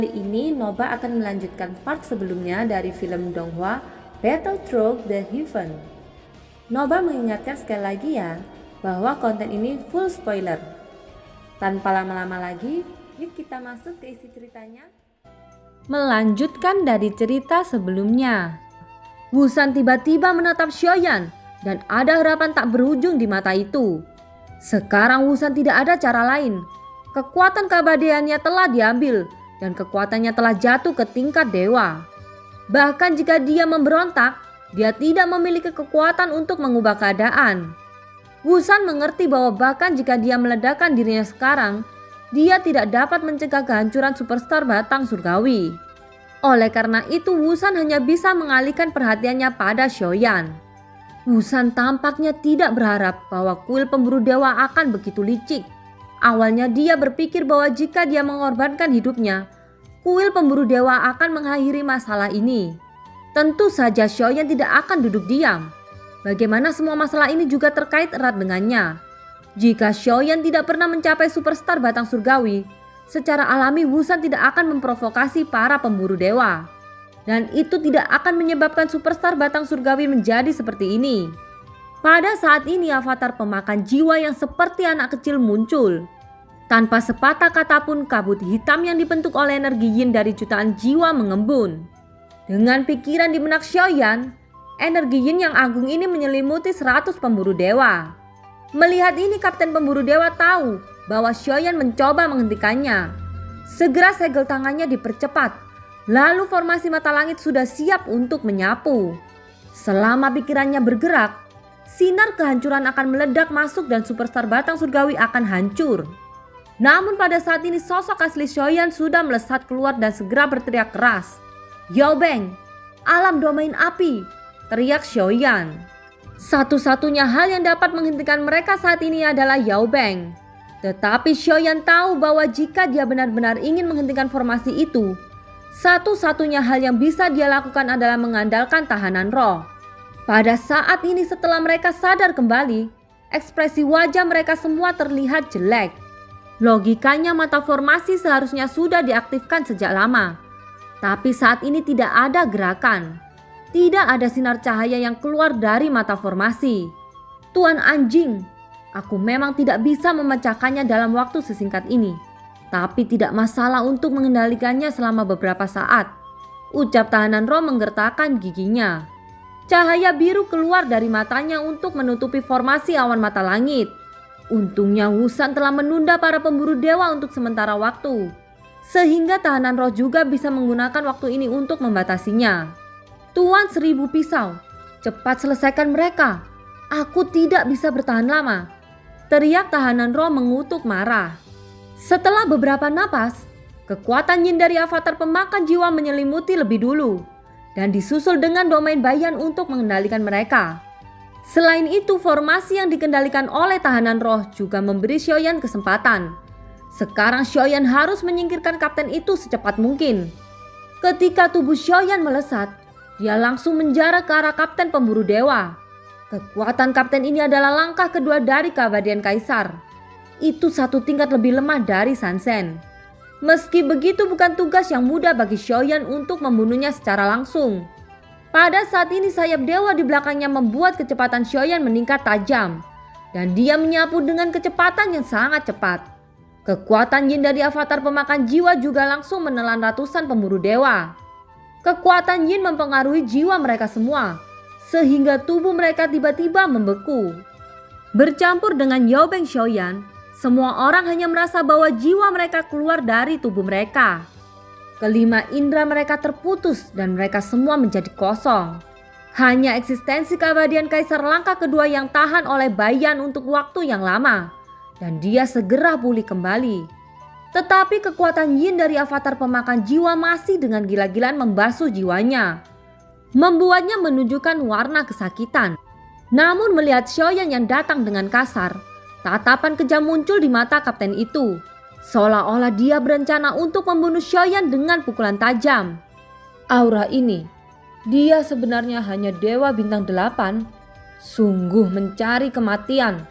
Kali ini Noba akan melanjutkan part sebelumnya dari film Donghua Battle Through the Heaven. Noba mengingatkan sekali lagi ya bahwa konten ini full spoiler. Tanpa lama-lama lagi, yuk kita masuk ke isi ceritanya. Melanjutkan dari cerita sebelumnya. Wusan tiba-tiba menatap Xiaoyan dan ada harapan tak berujung di mata itu. Sekarang Wusan tidak ada cara lain. Kekuatan keabadiannya telah diambil dan kekuatannya telah jatuh ke tingkat dewa. Bahkan jika dia memberontak, dia tidak memiliki kekuatan untuk mengubah keadaan. Wusan mengerti bahwa bahkan jika dia meledakkan dirinya sekarang, dia tidak dapat mencegah kehancuran superstar batang surgawi. Oleh karena itu Wusan hanya bisa mengalihkan perhatiannya pada Xiaoyan. Wusan tampaknya tidak berharap bahwa kuil pemburu dewa akan begitu licik. Awalnya dia berpikir bahwa jika dia mengorbankan hidupnya, kuil pemburu dewa akan mengakhiri masalah ini. Tentu saja Xiaoyan tidak akan duduk diam. Bagaimana semua masalah ini juga terkait erat dengannya. Jika Xiaoyan tidak pernah mencapai superstar batang surgawi, secara alami Wusan tidak akan memprovokasi para pemburu dewa. Dan itu tidak akan menyebabkan superstar batang surgawi menjadi seperti ini. Pada saat ini avatar pemakan jiwa yang seperti anak kecil muncul. Tanpa sepatah kata pun kabut hitam yang dibentuk oleh energi yin dari jutaan jiwa mengembun. Dengan pikiran di benak Xiaoyan, energi yin yang agung ini menyelimuti 100 pemburu dewa. Melihat ini Kapten Pemburu Dewa tahu bahwa Xiaoyan mencoba menghentikannya. Segera segel tangannya dipercepat, lalu formasi mata langit sudah siap untuk menyapu. Selama pikirannya bergerak, sinar kehancuran akan meledak masuk dan superstar batang surgawi akan hancur. Namun pada saat ini sosok asli Xiaoyan sudah melesat keluar dan segera berteriak keras. "Yao Beng, alam domain api!" teriak Xiaoyan. Satu-satunya hal yang dapat menghentikan mereka saat ini adalah Yao Beng. Tetapi Xiaoyan tahu bahwa jika dia benar-benar ingin menghentikan formasi itu, satu-satunya hal yang bisa dia lakukan adalah mengandalkan tahanan roh. Pada saat ini setelah mereka sadar kembali, ekspresi wajah mereka semua terlihat jelek. Logikanya mata formasi seharusnya sudah diaktifkan sejak lama. Tapi saat ini tidak ada gerakan. Tidak ada sinar cahaya yang keluar dari mata formasi. Tuan anjing, aku memang tidak bisa memecahkannya dalam waktu sesingkat ini. Tapi tidak masalah untuk mengendalikannya selama beberapa saat. Ucap tahanan roh menggertakkan giginya. Cahaya biru keluar dari matanya untuk menutupi formasi awan mata langit. Untungnya Wusan telah menunda para pemburu dewa untuk sementara waktu. Sehingga tahanan roh juga bisa menggunakan waktu ini untuk membatasinya. "Tuan 1000 pisau, cepat selesaikan mereka. Aku tidak bisa bertahan lama," teriak tahanan roh mengutuk marah. Setelah beberapa napas, kekuatan yin dari avatar pemakan jiwa menyelimuti lebih dulu dan disusul dengan domain bayan untuk mengendalikan mereka. Selain itu, formasi yang dikendalikan oleh tahanan roh juga memberi Xiaoyan kesempatan. Sekarang Xiaoyan harus menyingkirkan kapten itu secepat mungkin. Ketika tubuh Xiaoyan melesat, dia langsung menjarah ke arah Kapten Pemburu Dewa. Kekuatan kapten ini adalah langkah kedua dari keabadian Kaisar. Itu satu tingkat lebih lemah dari Sansen. Meski begitu bukan tugas yang mudah bagi Xiaoyan untuk membunuhnya secara langsung. Pada saat ini sayap dewa di belakangnya membuat kecepatan Xiaoyan meningkat tajam. Dan dia menyapu dengan kecepatan yang sangat cepat. Kekuatan yin dari avatar pemakan jiwa juga langsung menelan ratusan pemburu dewa. Kekuatan yin mempengaruhi jiwa mereka semua, sehingga tubuh mereka tiba-tiba membeku. Bercampur dengan Yao Beng Xiaoyan, semua orang hanya merasa bahwa jiwa mereka keluar dari tubuh mereka. Kelima indera mereka terputus dan mereka semua menjadi kosong. Hanya eksistensi keabadian Kaisar langkah kedua yang tahan oleh Bayan untuk waktu yang lama, dan dia segera pulih kembali. Tetapi kekuatan yin dari avatar pemakan jiwa masih dengan gila-gilaan membasuh jiwanya, membuatnya menunjukkan warna kesakitan. Namun melihat Xiaoyan yang datang dengan kasar, tatapan kejam muncul di mata kapten itu, seolah-olah dia berencana untuk membunuh Xiaoyan dengan pukulan tajam. Aura ini, dia sebenarnya hanya Dewa Bintang 8, sungguh mencari kematian,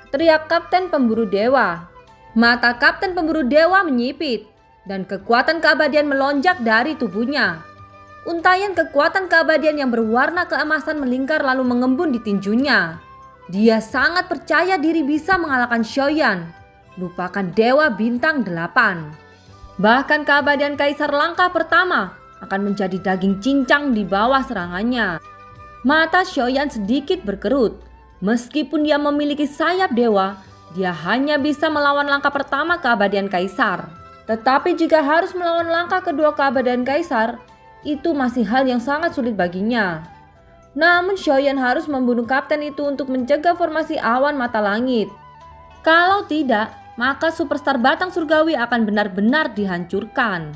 teriak Kapten Pemburu Dewa. Mata Kapten Pemburu Dewa menyipit. dan kekuatan keabadian melonjak dari tubuhnya. Untaian kekuatan keabadian yang berwarna keemasan melingkar lalu mengembun di tinjunya. Dia sangat percaya diri bisa mengalahkan Xiaoyan, lupakan Dewa Bintang 8. Bahkan keabadian Kaisar langkah pertama akan menjadi daging cincang di bawah serangannya. Mata Xiaoyan sedikit berkerut. Meskipun dia memiliki sayap dewa, dia hanya bisa melawan langkah pertama keabadian Kaisar. Tetapi jika harus melawan langkah kedua keabadian Kaisar, itu masih hal yang sangat sulit baginya. Namun Xiaoyan harus membunuh kapten itu untuk mencegah formasi awan mata langit. Kalau tidak, maka superstar batang surgawi akan benar-benar dihancurkan.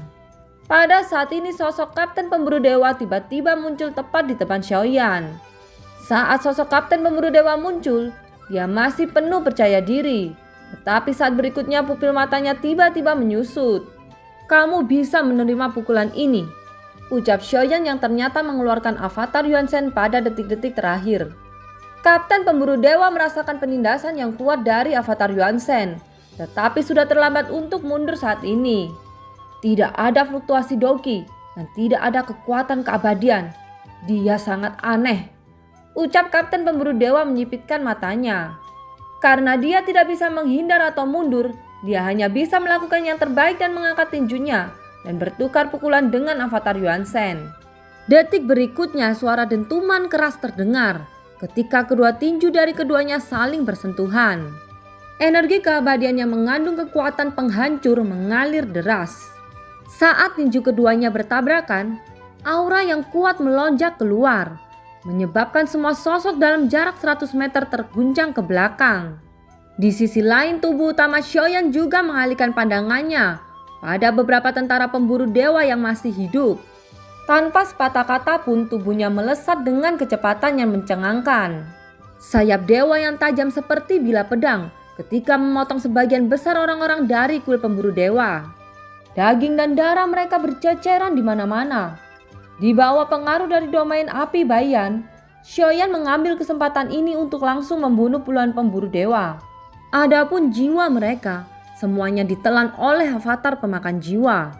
Pada saat ini sosok kapten pemburu dewa tiba-tiba muncul tepat di depan Xiaoyan. Saat sosok kapten pemburu dewa muncul, dia masih penuh percaya diri. Tetapi saat berikutnya pupil matanya tiba-tiba menyusut. "Kamu bisa menerima pukulan ini," ucap Xiaoyan yang ternyata mengeluarkan avatar Yuan Shen pada detik-detik terakhir. Kapten pemburu dewa merasakan penindasan yang kuat dari avatar Yuan Shen, tetapi sudah terlambat untuk mundur saat ini. Tidak ada fluktuasi doki dan tidak ada kekuatan keabadian. Dia sangat aneh, ucap kapten pemburu dewa menyipitkan matanya. Karena dia tidak bisa menghindar atau mundur, dia hanya bisa melakukan yang terbaik dan mengangkat tinjunya dan bertukar pukulan dengan avatar Yuan Shen. Detik berikutnya suara dentuman keras terdengar ketika kedua tinju dari keduanya saling bersentuhan. Energi keabadian yang mengandung kekuatan penghancur mengalir deras. Saat tinju keduanya bertabrakan, aura yang kuat melonjak keluar, menyebabkan semua sosok dalam jarak 100 meter terguncang ke belakang. Di sisi lain tubuh utama Xiaoyan juga mengalihkan pandangannya pada beberapa tentara pemburu dewa yang masih hidup. Tanpa sepatah kata pun tubuhnya melesat dengan kecepatan yang mencengangkan. Sayap dewa yang tajam seperti bilah pedang ketika memotong sebagian besar orang-orang dari kuil pemburu dewa. Daging dan darah mereka berceceran di mana-mana. Di bawah pengaruh dari domain api Baiyan, Xiaoyan mengambil kesempatan ini untuk langsung membunuh puluhan pemburu dewa. Adapun jiwa mereka, semuanya ditelan oleh avatar pemakan jiwa.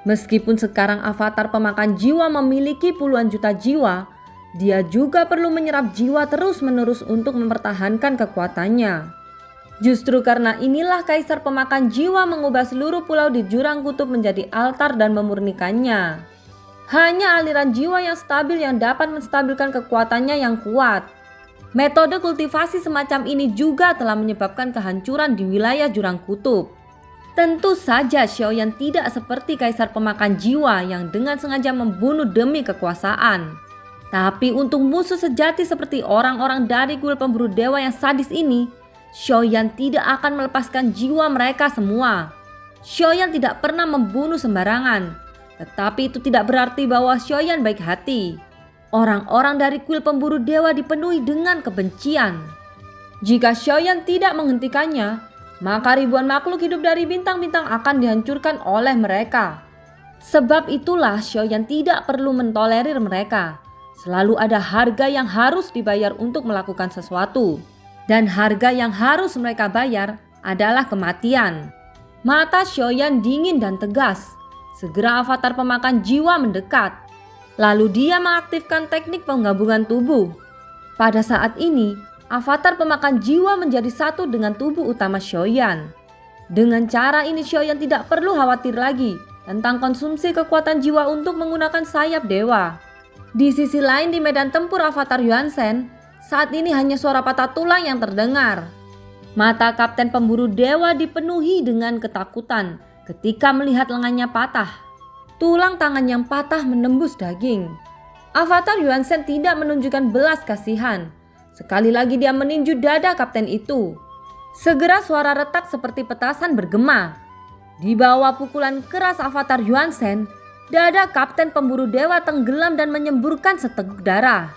Meskipun sekarang avatar pemakan jiwa memiliki puluhan juta jiwa, dia juga perlu menyerap jiwa terus-menerus untuk mempertahankan kekuatannya. Justru karena inilah Kaisar pemakan jiwa mengubah seluruh pulau di jurang kutub menjadi altar dan memurnikannya. Hanya aliran jiwa yang stabil yang dapat menstabilkan kekuatannya yang kuat. Metode kultivasi semacam ini juga telah menyebabkan kehancuran di wilayah jurang kutub. Tentu saja Xiaoyan tidak seperti Kaisar pemakan jiwa yang dengan sengaja membunuh demi kekuasaan. Tapi untuk musuh sejati seperti orang-orang dari kuil pemburu dewa yang sadis ini, Xiaoyan tidak akan melepaskan jiwa mereka semua. Xiaoyan tidak pernah membunuh sembarangan. Tetapi itu tidak berarti bahwa Xiaoyan baik hati. Orang-orang dari kuil pemburu dewa dipenuhi dengan kebencian. Jika Xiaoyan tidak menghentikannya, maka ribuan makhluk hidup dari bintang-bintang akan dihancurkan oleh mereka. Sebab itulah Xiaoyan tidak perlu mentolerir mereka. Selalu ada harga yang harus dibayar untuk melakukan sesuatu. Dan harga yang harus mereka bayar adalah kematian. Mata Xiaoyan dingin dan tegas. Segera avatar pemakan jiwa mendekat. Lalu dia mengaktifkan teknik penggabungan tubuh. Pada saat ini, avatar pemakan jiwa menjadi satu dengan tubuh utama Xiaoyan. Dengan cara ini Xiaoyan tidak perlu khawatir lagi tentang konsumsi kekuatan jiwa untuk menggunakan sayap dewa. Di sisi lain di medan tempur avatar Yuan Shen, saat ini hanya suara patah tulang yang terdengar. Mata kapten pemburu dewa dipenuhi dengan ketakutan ketika melihat lengannya patah. Tulang tangan yang patah menembus daging. Avatar Yuan Shen tidak menunjukkan belas kasihan. Sekali lagi dia meninju dada kapten itu. Segera suara retak seperti petasan bergema. Di bawah pukulan keras avatar Yuan Shen, dada kapten pemburu dewa tenggelam dan menyemburkan seteguk darah.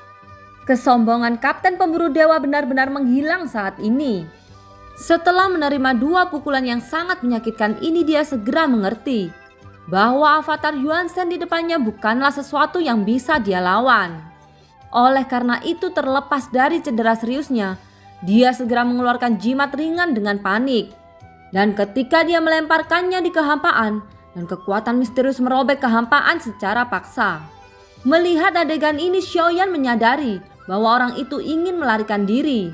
Kesombongan kapten pemburu dewa benar-benar menghilang saat ini. Setelah menerima dua pukulan yang sangat menyakitkan ini, dia segera mengerti bahwa avatar Yuan Shen di depannya bukanlah sesuatu yang bisa dia lawan. Oleh karena itu, terlepas dari cedera seriusnya, dia segera mengeluarkan jimat ringan dengan panik. Dan ketika dia melemparkannya di kehampaan, dan kekuatan misterius merobek kehampaan secara paksa. Melihat adegan ini, Xiaoyan menyadari bahwa orang itu ingin melarikan diri.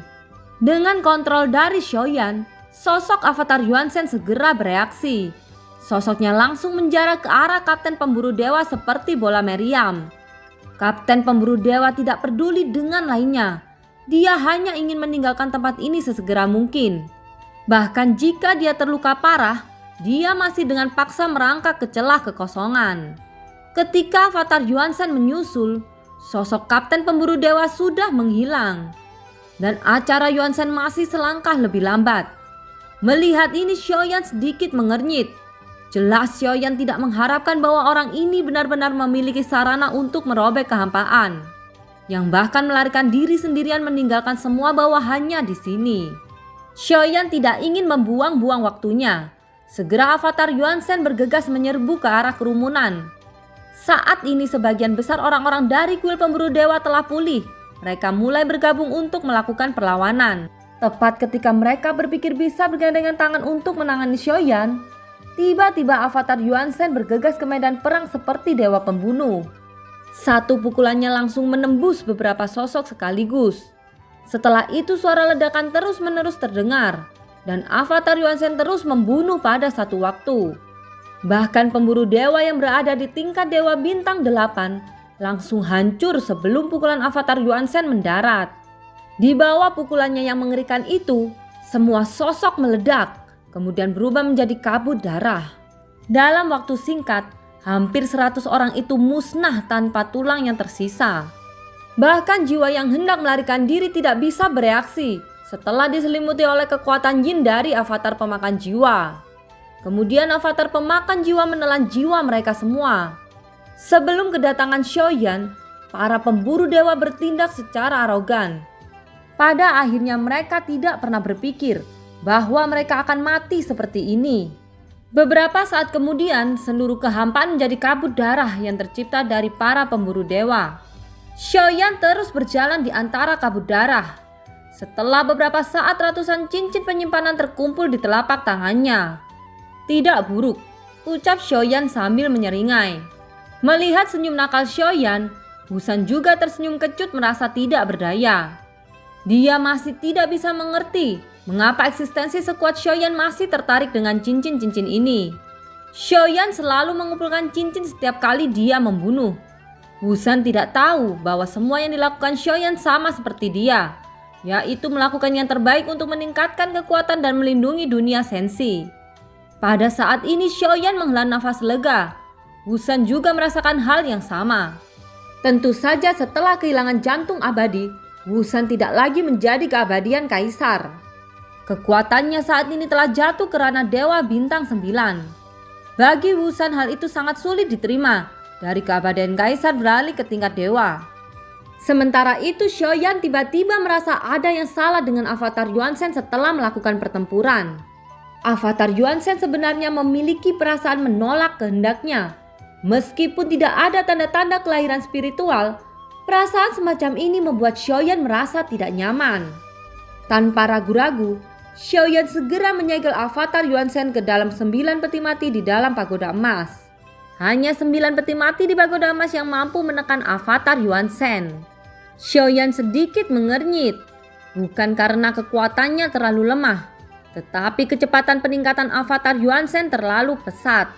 Dengan kontrol dari Xiaoyan, sosok avatar Yuan Shen segera bereaksi. Sosoknya langsung menjarah ke arah Kapten Pemburu Dewa seperti bola meriam. Kapten Pemburu Dewa tidak peduli dengan lainnya. Dia hanya ingin meninggalkan tempat ini sesegera mungkin. Bahkan jika dia terluka parah, dia masih dengan paksa merangkak ke celah kekosongan. Ketika avatar Yuan Shen menyusul, sosok Kapten Pemburu Dewa sudah menghilang. Dan acara Yuan Shen masih selangkah lebih lambat. Melihat ini, Xiaoyan sedikit mengernyit. Jelas Xiaoyan tidak mengharapkan bahwa orang ini benar-benar memiliki sarana untuk merobek kehampaan, yang bahkan melarikan diri sendirian meninggalkan semua bawahannya di sini. Xiaoyan tidak ingin membuang-buang waktunya. Segera avatar Yuan Shen bergegas menyerbu ke arah kerumunan. Saat ini sebagian besar orang-orang dari kuil pemburu dewa telah pulih. Mereka mulai bergabung untuk melakukan perlawanan. Tepat ketika mereka berpikir bisa bergandengan tangan untuk menangani Xiaoyan, tiba-tiba avatar Yuan Shen bergegas ke medan perang seperti dewa pembunuh. Satu pukulannya langsung menembus beberapa sosok sekaligus. Setelah itu suara ledakan terus-menerus terdengar dan avatar Yuan Shen terus membunuh pada satu waktu. Bahkan pemburu dewa yang berada di tingkat dewa bintang 8 langsung hancur sebelum pukulan avatar Yuan Shen mendarat. Di bawah pukulannya yang mengerikan itu, semua sosok meledak, kemudian berubah menjadi kabut darah. Dalam waktu singkat, hampir 100 orang itu musnah tanpa tulang yang tersisa. Bahkan jiwa yang hendak melarikan diri tidak bisa bereaksi setelah diselimuti oleh kekuatan yin dari avatar pemakan jiwa. Kemudian avatar pemakan jiwa menelan jiwa mereka semua. Sebelum kedatangan Xiaoyan, para pemburu dewa bertindak secara arogan. Pada akhirnya mereka tidak pernah berpikir bahwa mereka akan mati seperti ini. Beberapa saat kemudian, seluruh kehampaan menjadi kabut darah yang tercipta dari para pemburu dewa. Xiaoyan terus berjalan di antara kabut darah. Setelah beberapa saat, ratusan cincin penyimpanan terkumpul di telapak tangannya. Tidak buruk, ucap Xiaoyan sambil menyeringai. Melihat senyum nakal Xiaoyan, Wusan juga tersenyum kecut merasa tidak berdaya. Dia masih tidak bisa mengerti mengapa eksistensi sekuat Xiaoyan masih tertarik dengan cincin-cincin ini. Xiaoyan selalu mengumpulkan cincin setiap kali dia membunuh. Wusan tidak tahu bahwa semua yang dilakukan Xiaoyan sama seperti dia, yaitu melakukan yang terbaik untuk meningkatkan kekuatan dan melindungi dunia sensi. Pada saat ini Xiaoyan menghela nafas lega. Wusan juga merasakan hal yang sama. Tentu saja setelah kehilangan jantung abadi, Wusan tidak lagi menjadi keabadian kaisar. Kekuatannya saat ini telah jatuh ke ranah dewa bintang 9. Bagi Wusan hal itu sangat sulit diterima, dari keabadian kaisar beralih ke tingkat dewa. Sementara itu Xiaoyan tiba-tiba merasa ada yang salah dengan avatar Yuan Shen setelah melakukan pertempuran. Avatar Yuan Shen sebenarnya memiliki perasaan menolak kehendaknya. Meskipun tidak ada tanda-tanda kelahiran spiritual, perasaan semacam ini membuat Xiaoyan merasa tidak nyaman. Tanpa ragu-ragu, Xiaoyan segera menyegel avatar Yuan Shen ke dalam 9 peti mati di dalam pagoda emas. Hanya 9 peti mati di pagoda emas yang mampu menekan avatar Yuan Shen. Xiaoyan sedikit mengernyit, bukan karena kekuatannya terlalu lemah, tetapi kecepatan peningkatan avatar Yuan Shen terlalu pesat.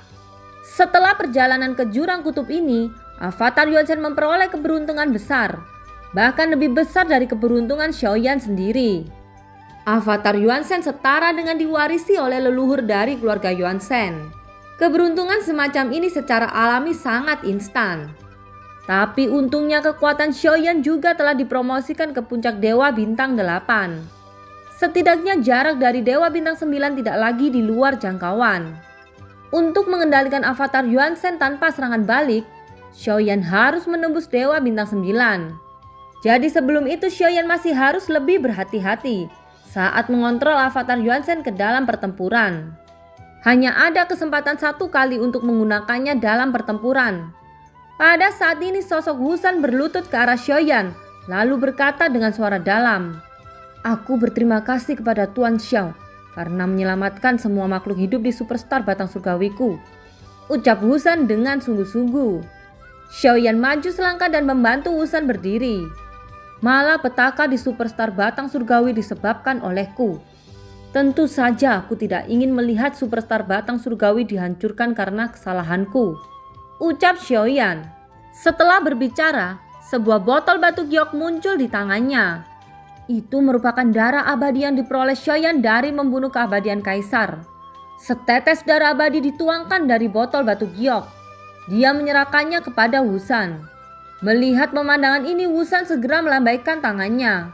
Setelah perjalanan ke jurang kutub ini, avatar Yuan Shen memperoleh keberuntungan besar, bahkan lebih besar dari keberuntungan Xiaoyan sendiri. Avatar Yuan Shen setara dengan diwarisi oleh leluhur dari keluarga Yuan Shen. Keberuntungan semacam ini secara alami sangat instan. Tapi untungnya kekuatan Xiaoyan juga telah dipromosikan ke puncak dewa bintang 8. Setidaknya jarak dari dewa bintang 9 tidak lagi di luar jangkauan. Untuk mengendalikan avatar Yuan Shen tanpa serangan balik, Xiaoyan harus menembus dewa bintang 9. Jadi sebelum itu Xiaoyan masih harus lebih berhati-hati saat mengontrol avatar Yuan Shen ke dalam pertempuran. Hanya ada kesempatan satu kali untuk menggunakannya dalam pertempuran. Pada saat ini sosok Wusan berlutut ke arah Xiaoyan, lalu berkata dengan suara dalam, "Aku berterima kasih kepada Tuan Xiao karena menyelamatkan semua makhluk hidup di superstar batang surgawiku. ucap Wusan dengan sungguh-sungguh. Xiaoyan maju selangkah dan membantu Wusan berdiri. Malapetaka di superstar batang surgawi disebabkan olehku. Tentu saja aku tidak ingin melihat superstar batang surgawi dihancurkan karena kesalahanku, ucap Xiaoyan. Setelah berbicara, sebuah botol batu giok muncul di tangannya. Itu merupakan darah abadi yang diperoleh Xiaoyan dari membunuh keabadian kaisar. Setetes darah abadi dituangkan dari botol batu giok. Dia menyerahkannya kepada Wusan. Melihat pemandangan ini, Wusan segera melambaikan tangannya.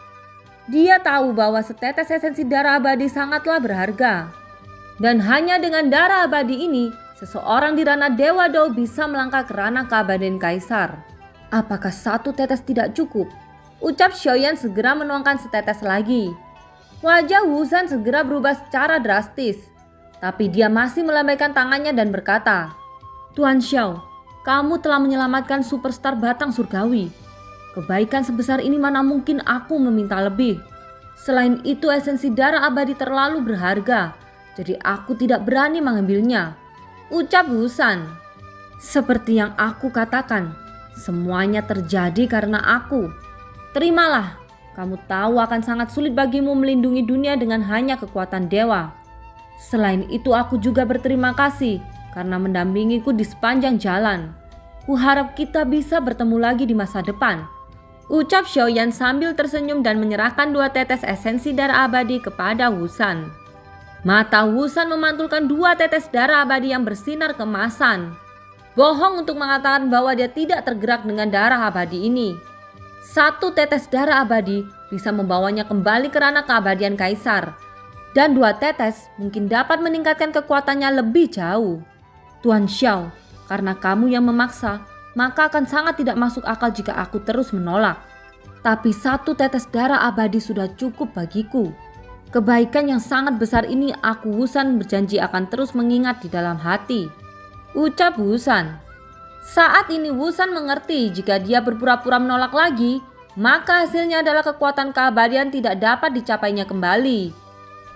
Dia tahu bahwa setetes esensi darah abadi sangatlah berharga. Dan hanya dengan darah abadi ini, seseorang di ranah Dewa Dou bisa melangkah ke ranah keabadian kaisar. Apakah satu tetes tidak cukup? Ucap Xiaoyan segera menuangkan setetes lagi. Wajah Wusan segera berubah secara drastis. Tapi dia masih melambaikan tangannya dan berkata, Tuan Xiao, kamu telah menyelamatkan superstar batang surgawi. Kebaikan sebesar ini mana mungkin aku meminta lebih. Selain itu esensi darah abadi terlalu berharga, jadi aku tidak berani mengambilnya, ucap Wusan. Seperti yang aku katakan, semuanya terjadi karena aku. Terimalah, kamu tahu akan sangat sulit bagimu melindungi dunia dengan hanya kekuatan dewa. Selain itu aku juga berterima kasih karena mendampingiku di sepanjang jalan. Kuharap kita bisa bertemu lagi di masa depan, ucap Xiaoyan sambil tersenyum dan menyerahkan 2 tetes esensi darah abadi kepada Wusan. Mata Wusan memantulkan 2 tetes darah abadi yang bersinar keemasan. Bohong untuk mengatakan bahwa dia tidak tergerak dengan darah abadi ini. 1 tetes darah abadi bisa membawanya kembali ke ranah keabadian kaisar. Dan 2 tetes mungkin dapat meningkatkan kekuatannya lebih jauh. Tuan Xiao, karena kamu yang memaksa, maka akan sangat tidak masuk akal jika aku terus menolak. Tapi 1 tetes darah abadi sudah cukup bagiku. Kebaikan yang sangat besar ini aku Wusan berjanji akan terus mengingat di dalam hati, ucap Wusan. Saat ini Wusan mengerti jika dia berpura-pura menolak lagi, maka hasilnya adalah kekuatan keabadian tidak dapat dicapainya kembali.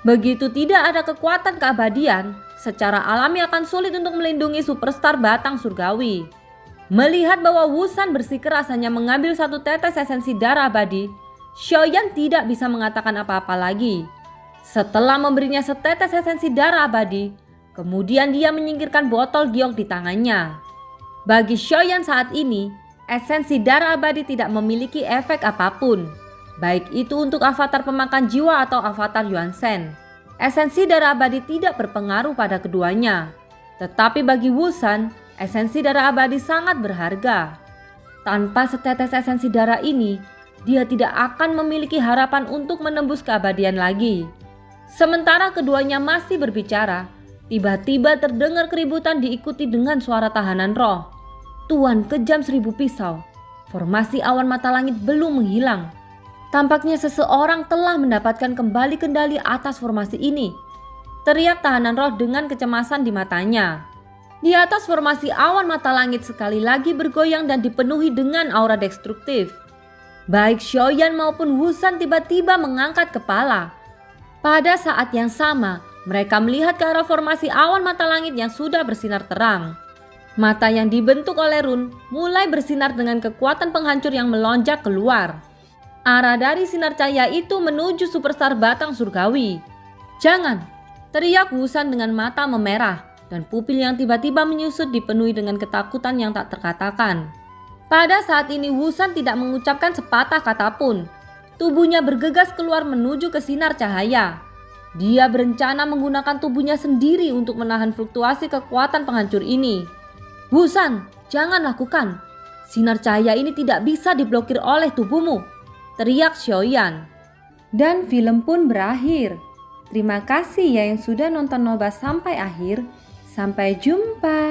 Begitu tidak ada kekuatan keabadian, secara alami akan sulit untuk melindungi superstar batang surgawi. Melihat bahwa Wusan bersikeras hanya mengambil 1 tetes esensi darah abadi, Xiaoyan tidak bisa mengatakan apa-apa lagi. Setelah memberinya setetes esensi darah abadi, kemudian dia menyingkirkan botol giok di tangannya. Bagi Xiaoyan saat ini, esensi darah abadi tidak memiliki efek apapun, baik itu untuk avatar pemakan jiwa atau avatar Yuan Shen. Esensi darah abadi tidak berpengaruh pada keduanya. Tetapi bagi Wusan, esensi darah abadi sangat berharga. Tanpa setetes esensi darah ini, dia tidak akan memiliki harapan untuk menembus keabadian lagi. Sementara keduanya masih berbicara, tiba-tiba terdengar keributan diikuti dengan suara tahanan roh. Tuan kejam 1000 pisau, formasi awan mata langit belum menghilang. Tampaknya seseorang telah mendapatkan kembali kendali atas formasi ini, teriak tahanan roh dengan kecemasan di matanya. Di atas formasi awan mata langit sekali lagi bergoyang dan dipenuhi dengan aura destruktif. Baik Xiaoyan maupun Wusan tiba-tiba mengangkat kepala. Pada saat yang sama, mereka melihat ke arah formasi awan mata langit yang sudah bersinar terang. Mata yang dibentuk oleh Run mulai bersinar dengan kekuatan penghancur yang melonjak keluar. Arah dari sinar cahaya itu menuju superstar batang surgawi. Jangan! Teriak Wusan dengan mata memerah dan pupil yang tiba-tiba menyusut dipenuhi dengan ketakutan yang tak terkatakan. Pada saat ini Wusan tidak mengucapkan sepatah kata pun. Tubuhnya bergegas keluar menuju ke sinar cahaya. Dia berencana menggunakan tubuhnya sendiri untuk menahan fluktuasi kekuatan penghancur ini. Wusan, jangan lakukan. Sinar cahaya ini tidak bisa diblokir oleh tubuhmu, teriak Xiaoyan. Dan film pun berakhir. Terima kasih ya yang sudah nonton Nobas sampai akhir. Sampai jumpa.